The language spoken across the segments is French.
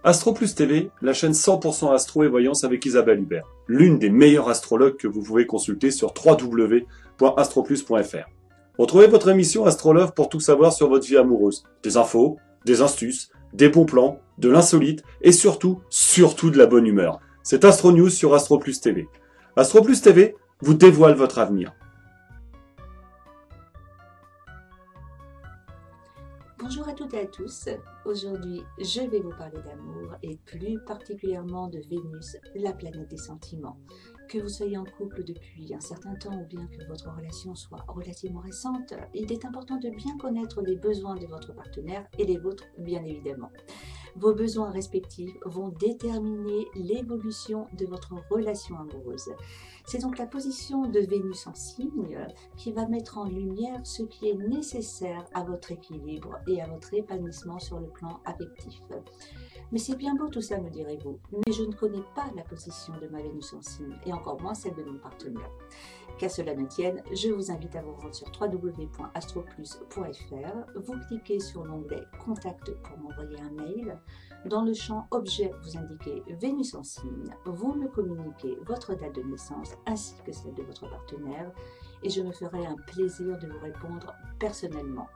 Astro Plus TV, la chaîne 100% astro et voyance avec Isabelle Hubert, l'une des meilleures astrologues que vous pouvez consulter sur www.astroplus.fr. Retrouvez votre émission Astrolove pour tout savoir sur votre vie amoureuse. Des infos, des astuces, des bons plans, de l'insolite et surtout de la bonne humeur. C'est Astro News sur Astro Plus TV. Astro Plus TV vous dévoile votre avenir. Bonjour à toutes et à tous. Aujourd'hui, je vais vous parler d'amour et plus particulièrement de Vénus, la planète des sentiments. Que vous soyez en couple depuis un certain temps ou bien que votre relation soit relativement récente, il est important de bien connaître les besoins de votre partenaire et les vôtres, bien évidemment. Vos besoins respectifs vont déterminer l'évolution de votre relation amoureuse. C'est donc la position de Vénus en signe qui va mettre en lumière ce qui est nécessaire à votre équilibre et à votre épanouissement sur le plan affectif. Mais c'est bien beau tout ça, me direz-vous, mais je ne connais pas la position de ma Vénus en signe et encore moins celle de mon partenaire. Qu'à cela ne tienne, je vous invite à vous rendre sur www.astroplus.fr. Vous cliquez sur l'onglet « Contact » pour m'envoyer un mail. Dans le champ « Objet », vous indiquez « Vénus en signe ». Vous me communiquez votre date de naissance ainsi que celle de votre partenaire et je me ferai un plaisir de vous répondre personnellement.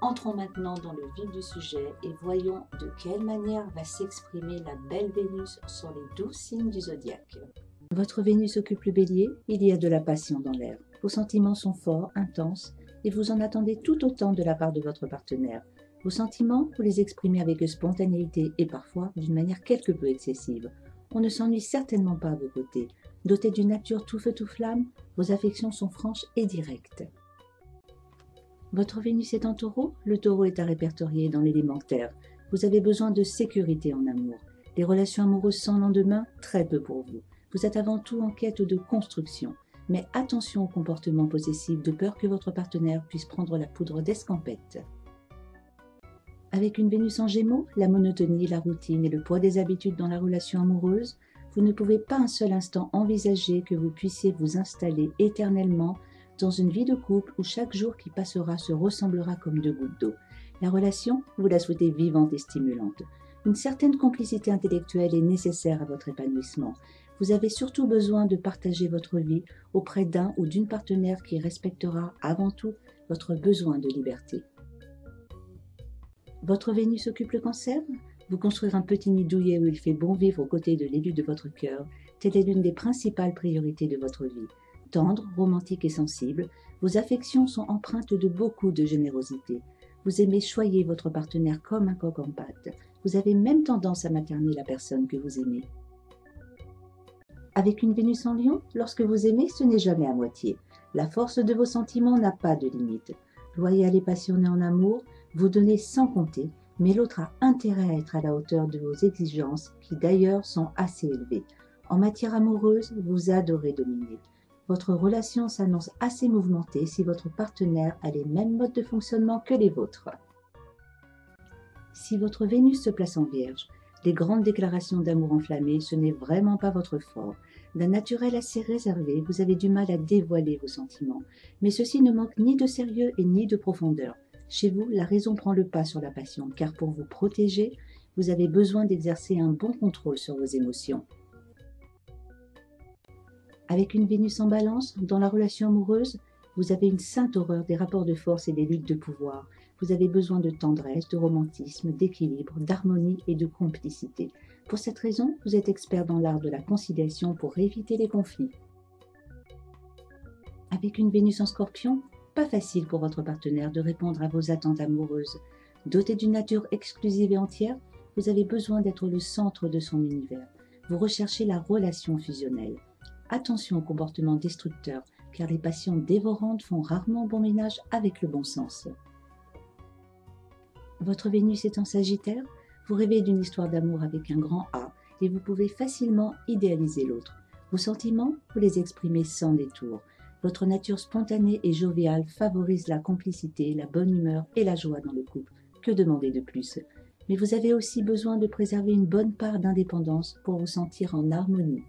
Entrons maintenant dans le vif du sujet et voyons de quelle manière va s'exprimer la belle Vénus sur les 12 signes du zodiaque. Votre Vénus occupe le Bélier, il y a de la passion dans l'air. Vos sentiments sont forts, intenses, et vous en attendez tout autant de la part de votre partenaire. Vos sentiments, vous les exprimez avec spontanéité et parfois d'une manière quelque peu excessive. On ne s'ennuie certainement pas à vos côtés. Doté d'une nature tout feu tout flamme, vos affections sont franches et directes. Votre Vénus est en Taureau, le Taureau est à répertorier dans l'élément terre. Vous avez besoin de sécurité en amour. Les relations amoureuses sans lendemain, très peu pour vous. Vous êtes avant tout en quête de construction, mais attention au comportement possessif de peur que votre partenaire puisse prendre la poudre d'escampette. Avec une Vénus en Gémeaux, la monotonie, la routine et le poids des habitudes dans la relation amoureuse, vous ne pouvez pas un seul instant envisager que vous puissiez vous installer éternellement dans une vie de couple où chaque jour qui passera se ressemblera comme deux gouttes d'eau. La relation, vous la souhaitez vivante et stimulante. Une certaine complicité intellectuelle est nécessaire à votre épanouissement. Vous avez surtout besoin de partager votre vie auprès d'un ou d'une partenaire qui respectera avant tout votre besoin de liberté. Votre Vénus occupe le Cancer. Vous construire un petit nid douillet où il fait bon vivre aux côtés de l'élu de votre cœur, telle est l'une des principales priorités de votre vie. Tendre, romantique et sensible, vos affections sont empreintes de beaucoup de générosité. Vous aimez choyer votre partenaire comme un coq en pâte. Vous avez même tendance à materner la personne que vous aimez. Avec une Vénus en Lion, lorsque vous aimez, ce n'est jamais à moitié. La force de vos sentiments n'a pas de limite. Loyal et passionné en amour, vous donnez sans compter, mais l'autre a intérêt à être à la hauteur de vos exigences, qui d'ailleurs sont assez élevées. En matière amoureuse, vous adorez dominer. Votre relation s'annonce assez mouvementée si votre partenaire a les mêmes modes de fonctionnement que les vôtres. Si votre Vénus se place en Vierge, les grandes déclarations d'amour enflammées, ce n'est vraiment pas votre fort. D'un naturel assez réservé, vous avez du mal à dévoiler vos sentiments. Mais ceci ne manque ni de sérieux et ni de profondeur. Chez vous, la raison prend le pas sur la passion, car pour vous protéger, vous avez besoin d'exercer un bon contrôle sur vos émotions. Avec une Vénus en Balance, dans la relation amoureuse, vous avez une sainte horreur des rapports de force et des luttes de pouvoir. Vous avez besoin de tendresse, de romantisme, d'équilibre, d'harmonie et de complicité. Pour cette raison, vous êtes expert dans l'art de la conciliation pour éviter les conflits. Avec une Vénus en Scorpion, pas facile pour votre partenaire de répondre à vos attentes amoureuses. Doté d'une nature exclusive et entière, vous avez besoin d'être le centre de son univers. Vous recherchez la relation fusionnelle. Attention au comportement destructeur, car les passions dévorantes font rarement bon ménage avec le bon sens. Votre Vénus est en Sagittaire, vous rêvez d'une histoire d'amour avec un grand A et vous pouvez facilement idéaliser l'autre. Vos sentiments, vous les exprimez sans détour. Votre nature spontanée et joviale favorise la complicité, la bonne humeur et la joie dans le couple. Que demander de plus? Mais vous avez aussi besoin de préserver une bonne part d'indépendance pour vous sentir en harmonie.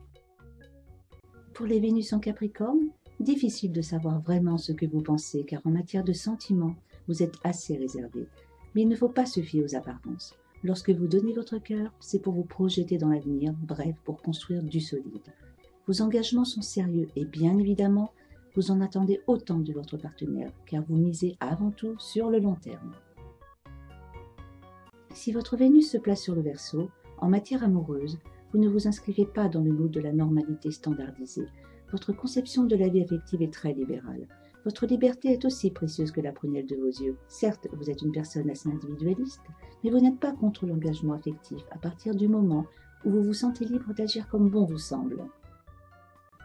Pour les Vénus en Capricorne, difficile de savoir vraiment ce que vous pensez car en matière de sentiments, vous êtes assez réservé. Mais il ne faut pas se fier aux apparences. Lorsque vous donnez votre cœur, c'est pour vous projeter dans l'avenir, bref, pour construire du solide. Vos engagements sont sérieux et bien évidemment, vous en attendez autant de votre partenaire, car vous misez avant tout sur le long terme. Si votre Vénus se place sur le Verseau, en matière amoureuse, vous ne vous inscrivez pas dans le moule de la normalité standardisée. Votre conception de la vie affective est très libérale. Votre liberté est aussi précieuse que la prunelle de vos yeux. Certes, vous êtes une personne assez individualiste, mais vous n'êtes pas contre l'engagement affectif à partir du moment où vous vous sentez libre d'agir comme bon vous semble.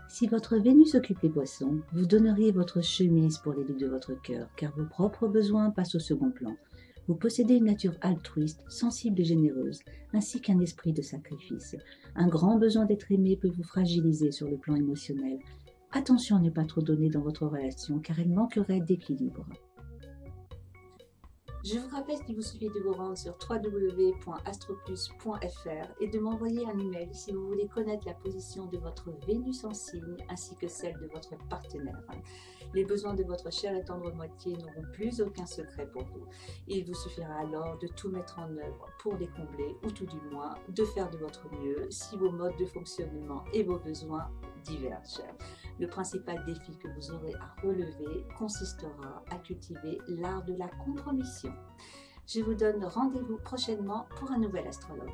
Si votre Vénus occupe les Poissons, vous donneriez votre chemise pour les vies de votre cœur, car vos propres besoins passent au second plan. Vous possédez une nature altruiste, sensible et généreuse, ainsi qu'un esprit de sacrifice. Un grand besoin d'être aimé peut vous fragiliser sur le plan émotionnel. Attention à ne pas trop donner dans votre relation, car elle manquerait d'équilibre. Je vous rappelle qu'il vous suffit de vous rendre sur www.astroplus.fr et de m'envoyer un email si vous voulez connaître la position de votre Vénus en signe ainsi que celle de votre partenaire. Les besoins de votre chère et tendre moitié n'auront plus aucun secret pour vous. Il vous suffira alors de tout mettre en œuvre pour les combler ou tout du moins de faire de votre mieux si vos modes de fonctionnement et vos besoins divergent. Le principal défi que vous aurez à relever consistera à cultiver l'art de la compromission. Je vous donne rendez-vous prochainement pour un nouvel astrologue.